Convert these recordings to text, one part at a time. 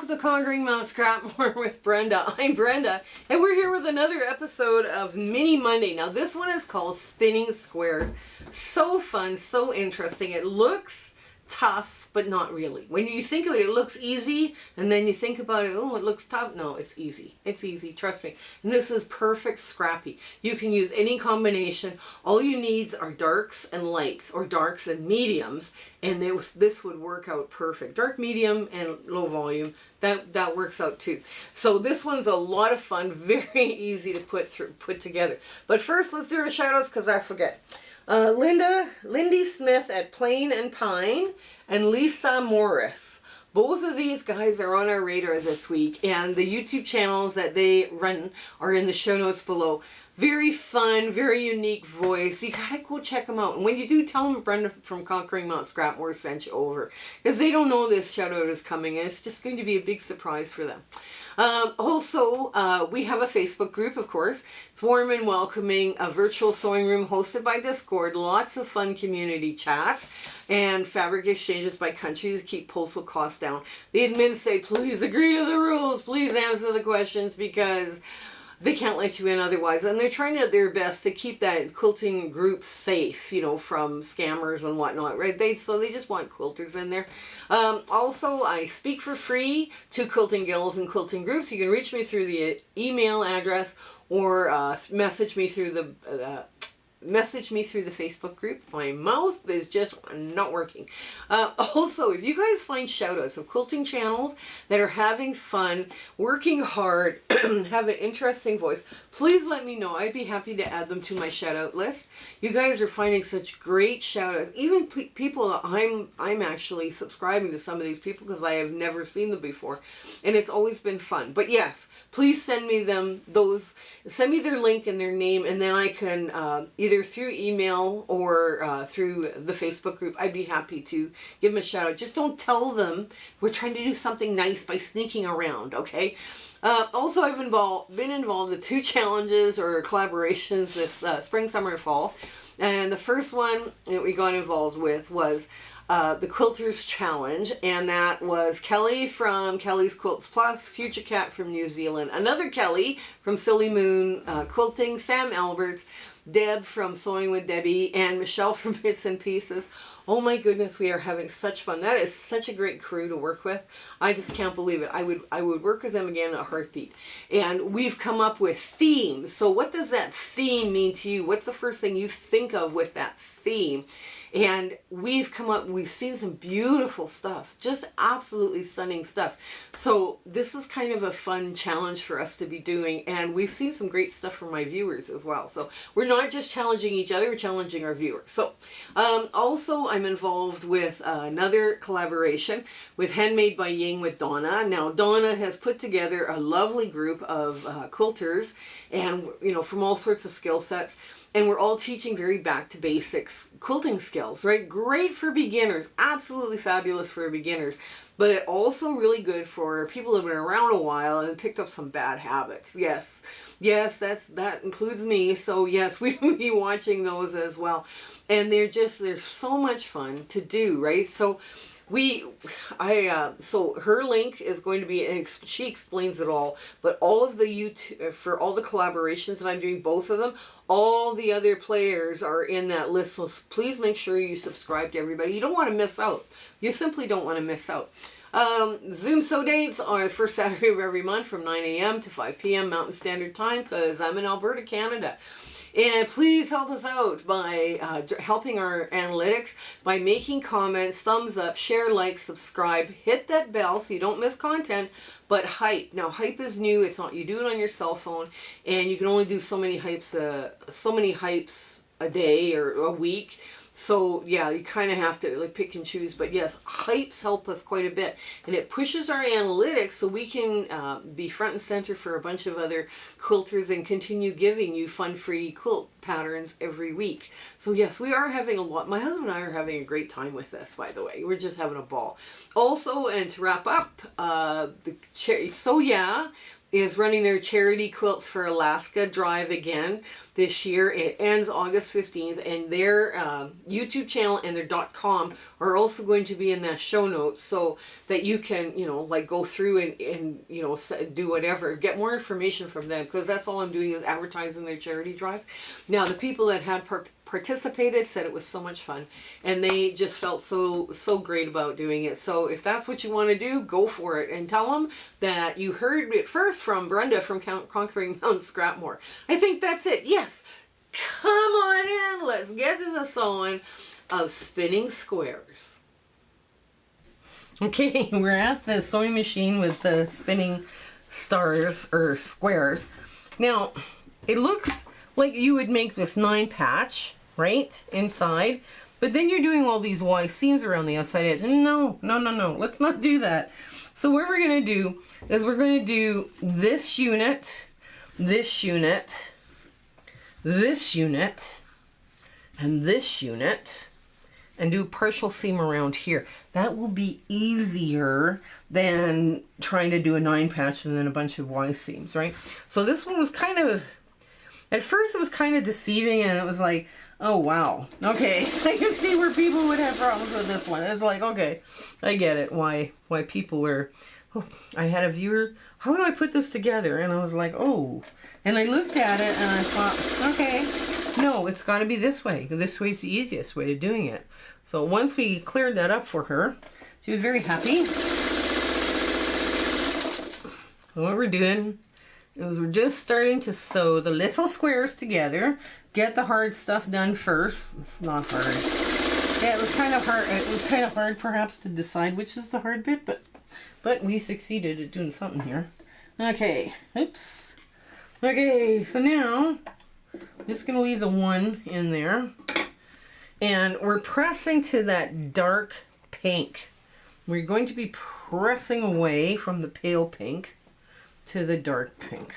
welcome to Conquering Mount Scrapmore with Brenda. I'm Brenda, and we're here with another episode of Mini Monday. Now this one is called Spinning Squares. So fun, so interesting. It looks tough, but not really. When you think of it, it looks easy, and then you think about it, oh, it looks tough. No, it's easy. It's easy, trust me. And this is perfect scrappy. You can use any combination. All you need are darks and lights, or darks and mediums, and this would work out perfect. Dark, medium, and low volume, that works out too. So this one's a lot of fun, very easy to put together. But first, let's do our shout outs because I forget. Lindy Smith at Plain and Pine, and Lisa Morris. Both of these guys are on our radar this week, and the YouTube channels that they run are in the show notes below. Very fun, very unique voice. You gotta go check them out. And when you do, tell them Brenda from Conquering Mount Scrapmore sent you over, because they don't know this shout out is coming, and it's just going to be a big surprise for them. Also, we have a Facebook group, of course. It's warm and welcoming, a virtual sewing room hosted by Discord, lots of fun community chats, and fabric exchanges by countries to keep postal costs down. The admins say, please agree to the rules, please answer the questions, because they can't let you in otherwise. And they're trying their best to keep that quilting group safe, you know, from scammers and whatnot, right? So they just want quilters in there. Also, I speak for free to quilting guilds and quilting groups. You can reach me through the email address or message me through the Facebook group. My mouth is just not working. Also, if you guys find shout outs of quilting channels that are having fun, working hard, have an interesting voice, please let me know. I'd be happy to add them to my shout out list. You guys are finding such great shout outs. Even people, I'm actually subscribing to some of these people because I have never seen them before, and it's always been fun. But yes, please send me send me their link and their name, and then I can either through email or through the Facebook group, I'd be happy to give them a shout out. Just don't tell them we're trying to do something nice by sneaking around, okay? Also, I've been involved with 2 challenges or collaborations this spring, summer, and fall. And the first one that we got involved with was the Quilters Challenge, and that was Kelly from Kelly's Quilts Plus, Future Cat from New Zealand, another Kelly from Silly Moon Quilting, Sam Alberts, Deb from Sewing with Debbie, and Michelle from Bits and Pieces. Oh my goodness, we are having such fun. That is such a great crew to work with. I just can't believe it. I would work with them again in a heartbeat. And we've come up with themes. So what does that theme mean to you? What's the first thing you think of with that theme? And we've seen some beautiful stuff, just absolutely stunning stuff. So this is kind of a fun challenge for us to be doing, and we've seen some great stuff from my viewers as well. So we're not just challenging each other, we're challenging our viewers. So also I'm involved with another collaboration with Handmade by Ying with Donna. Now Donna has put together a lovely group of quilters, and you know, from all sorts of skill sets. And we're all teaching very back to basics quilting skills, right? Great for beginners, absolutely fabulous for beginners, but also really good for people who have been around a while and picked up some bad habits. Yes, that includes me. So yes, we will be watching those as well. And they're so much fun to do, right? So so her link is going to be, she explains it all, but all of the YouTube, for all the collaborations that I'm doing, both of them, all the other players are in that list. So please make sure you subscribe to everybody. You don't want to miss out. You simply don't want to miss out. Zoom sew dates are the first Saturday of every month from 9 a.m. to 5 p.m. Mountain Standard Time, because I'm in Alberta, Canada. And please help us out by helping our analytics by making comments, thumbs up, share, like, subscribe, hit that bell so you don't miss content. But hype. Now hype is new. It's not, you do it on your cell phone, and you can only do so many hypes a day or a week. So yeah, you kind of have to like pick and choose. But yes, hypes help us quite a bit, and it pushes our analytics so we can be front and center for a bunch of other quilters and continue giving you fun, free quilt patterns every week. So yes, we are having a lot. My husband and I are having a great time with this, by the way. We're just having a ball. Also, and to wrap up, is running their charity Quilts for Alaska drive again this year. It ends August 15th, and their YouTube channel and their .com are also going to be in the show notes, so that you can, you know, like go through and you know, do whatever, get more information from them, because that's all I'm doing is advertising their charity drive. Now, the people that had participated said it was so much fun, and they just felt so great about doing it. So if that's what you want to do, go for it, and tell them that you heard it first from Brenda from Conquering Mount Scrapmore. I think that's it. Yes, come on in, let's get to the sewing of spinning squares. Okay, we're at the sewing machine with the spinning stars or squares. Now it looks like you would make this 9-patch, right, inside, but then you're doing all these Y seams around the outside edge. No, let's not do that. So what we're going to do is we're going to do this unit, this unit, this unit, and this unit, and do a partial seam around here. That will be easier than trying to do a 9-patch and then a bunch of Y seams, right? So this one was kind of, at first it was kind of deceiving, and it was like, oh wow, okay, I can see where people would have problems with this one. It's like, okay, I get it, why people were, oh, I had a viewer, how do I put this together? And I was like, oh, and I looked at it and I thought, okay, no, it's got to be this way. This way is the easiest way of doing it. So once we cleared that up for her, she was very happy. So what we're doing is we're just starting to sew the little squares together. Get the hard stuff done first. It's not hard. Yeah, it was kind of hard. It was kind of hard perhaps to decide which is the hard bit, but we succeeded at doing something here. Okay, oops. Okay, so now I'm just gonna leave the one in there, and we're pressing to that dark pink. We're going to be pressing away from the pale pink to the dark pink,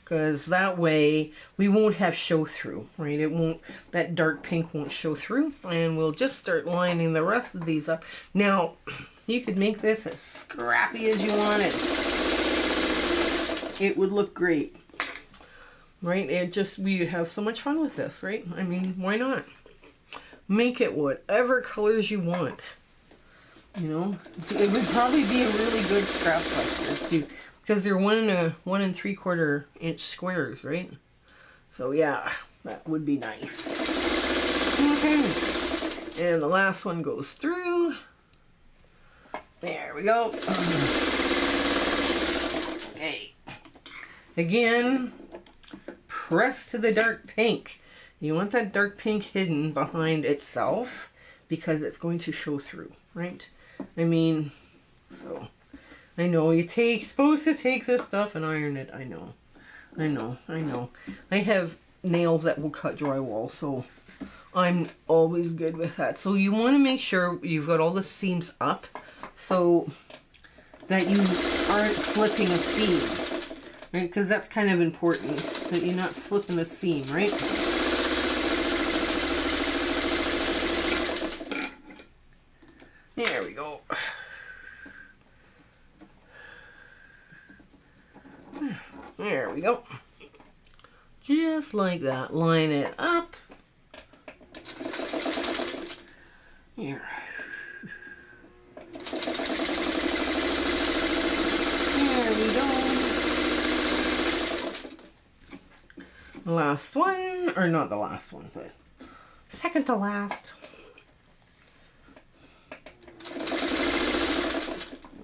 because that way we won't have show through, right? It won't, that dark pink won't show through, and we'll just start lining the rest of these up. Now you could make this as scrappy as you wanted. It would look great, right? It just, we have so much fun with this, right? I mean, why not? Make it whatever colors you want. You know, it would probably be a really good scrap buster too, because they're 1 3/4 inch squares, right? So yeah, that would be nice. Okay, and the last one goes through. There we go. Okay. Again, press to the dark pink. You want that dark pink hidden behind itself, because it's going to show through, right? I mean, so I know you're supposed to take this stuff and iron it. I know. I have nails that will cut drywall, so I'm always good with that. So you want to make sure you've got all the seams up so that you aren't flipping a seam, right? Because that's kind of important, that you're not flipping a seam, right? There we go. There we go. Just like that. Line it up. Here. There we go. The last one, or not the last one, but second to last.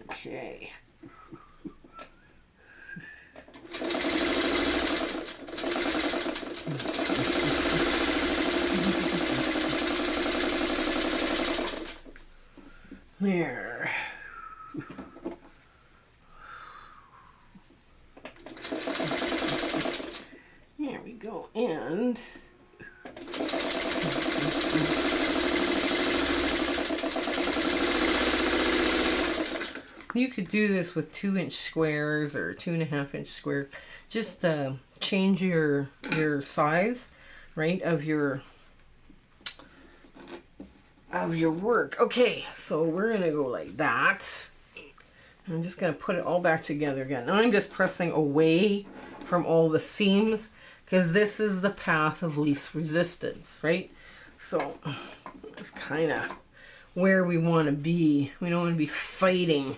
Okay. There. There we go. And you could do this with 2-inch squares or 2.5-inch squares. Just change your size, right, of your work. Okay, so we're gonna go like that. I'm just going to put it all back together again. Now I'm just pressing away from all the seams because this is the path of least resistance, right? So it's kind of where we want to be. We don't want to be fighting,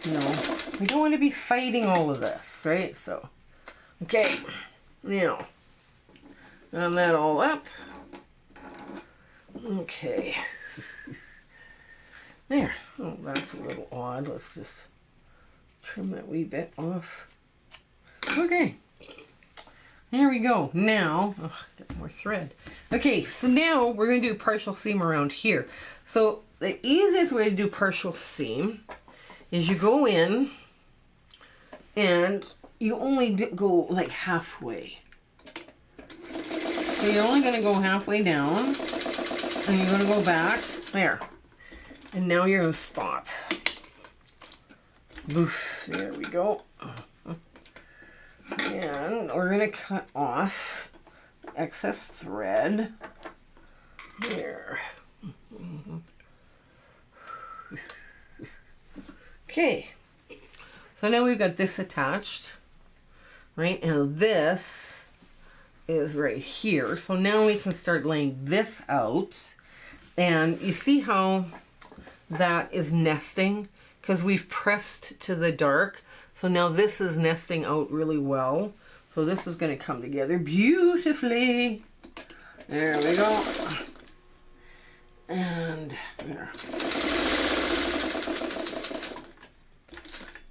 you know, we don't want to be fighting all of this, right? So, okay, now, round that all up. Okay. There. Oh, that's a little odd. Let's just trim that wee bit off. Okay. There we go. Now, oh, get more thread. Okay, so now we're going to do partial seam around here. So the easiest way to do partial seam is you go in and you only go like halfway. So you're only going to go halfway down and you're going to go back there. And now you're going to stop. Boof, there we go. And we're going to cut off excess thread. There. Okay. So now we've got this attached. Right? And this is right here. So now we can start laying this out. And you see how that is nesting? Because we've pressed to the dark. So now this is nesting out really well. So this is going to come together beautifully. There we go. And there.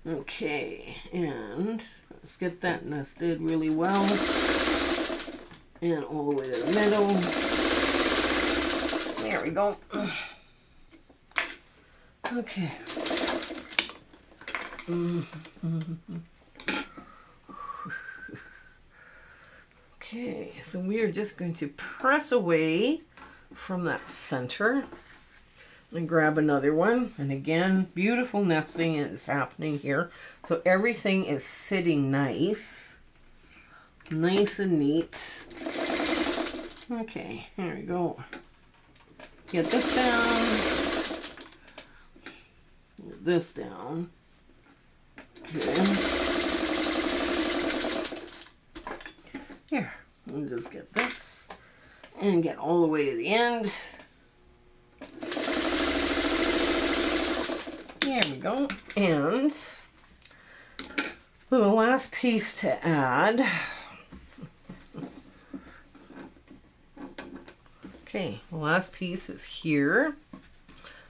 Okay, and let's get that nested really well. And all the way to the middle. There we go. Okay. Okay, so we are just going to press away from that center and grab another one. And again, beautiful nesting is happening here. So everything is sitting nice. Nice and neat. Okay, here we go. Get this down. Get this down. Okay. Here, we'll just get this and get all the way to the end. There we go. And the last piece to add. Okay, the last piece is here.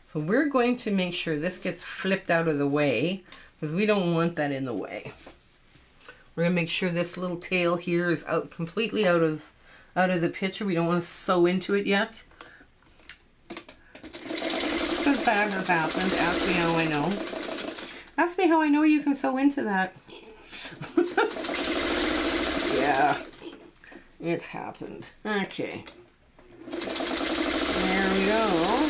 So we're going to make sure this gets flipped out of the way because we don't want that in the way. We're going to make sure this little tail here is out completely out of the picture. We don't want to sew into it yet. Because that has happened. Ask me how I know. Ask me how I know you can sew into that. Yeah, it's happened. Okay. There we go.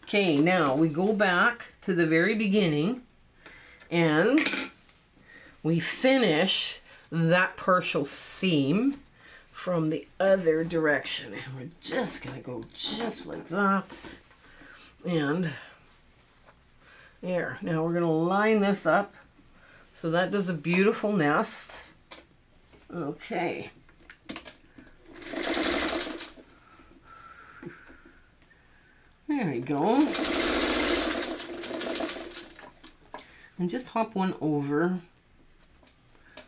Okay, now we go back to the very beginning and we finish that partial seam from the other direction. And we're just going to go just like that. And there. Now we're going to line this up so that does a beautiful nest. Okay. There we go. And just hop one over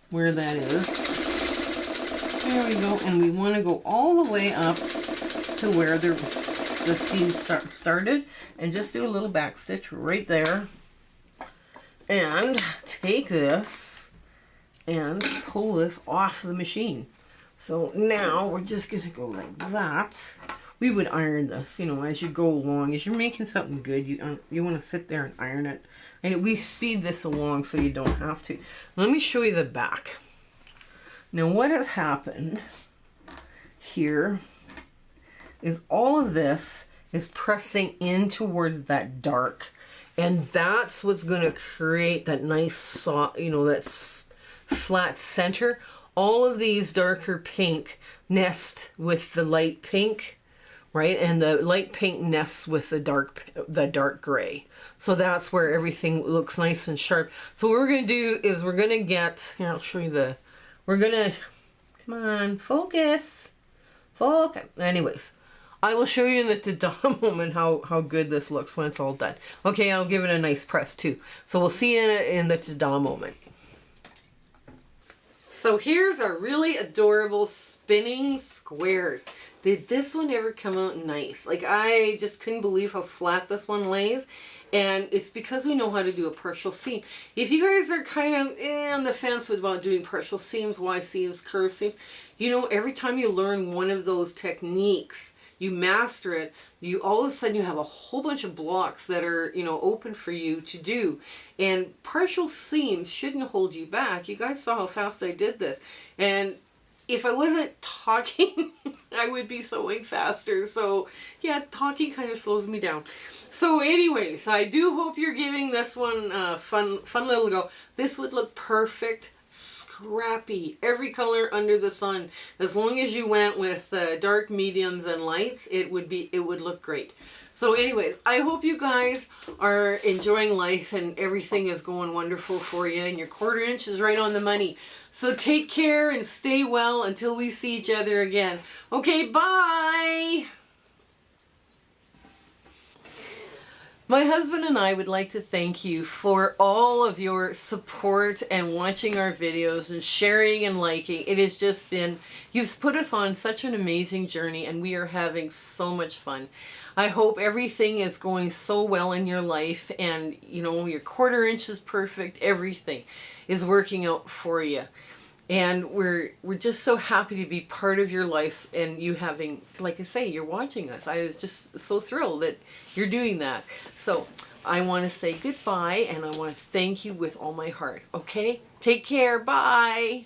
where that is. There we go. And we want to go all the way up to where the seam started. And just do a little back stitch right there. And take this and pull this off the machine. So now we're just going to go like that. We would iron this, you know, as you go along. As you're making something good, you want to sit there and iron it. And we speed this along so you don't have to. Let me show you the back. Now what has happened here is all of this is pressing in towards that dark. And that's what's going to create that nice, soft, you know, that flat center. All of these darker pink nest with the light pink, right? And the light pink nests with the dark gray. So that's where everything looks nice and sharp. So what we're going to do is we're going to get, here, I'll show you we're going to, come on, focus. Focus. Anyways, I will show you in the ta-da moment how good this looks when it's all done. Okay, I'll give it a nice press too. So we'll see you in the ta-da moment. So here's our really adorable spinning squares. Did this one ever come out nice? Like, I just couldn't believe how flat this one lays. And it's because we know how to do a partial seam. If you guys are kind of on the fence about doing partial seams, Y seams, curved seams, you know, every time you learn one of those techniques, you master it, you all of a sudden you have a whole bunch of blocks that are, you know, open for you to do. And partial seams shouldn't hold you back. You guys saw how fast I did this. And if I wasn't talking, I would be sewing faster. So yeah, talking kind of slows me down. So anyways, I do hope you're giving this one a fun little go. This would look perfect, scrappy, every color under the sun. As long as you went with dark, mediums, and lights, it would look great. So anyways, I hope you guys are enjoying life and everything is going wonderful for you and your 1/4 inch is right on the money. So take care and stay well until we see each other again. Okay, bye! My husband and I would like to thank you for all of your support and watching our videos and sharing and liking. It has just been, you've put us on such an amazing journey and we are having so much fun. I hope everything is going so well in your life and, you know, your 1/4 inch is perfect. Everything is working out for you. And we're just so happy to be part of your lives and you having, like I say, you're watching us. I was just so thrilled that you're doing that. So I want to say goodbye and I want to thank you with all my heart. Okay? Take care. Bye.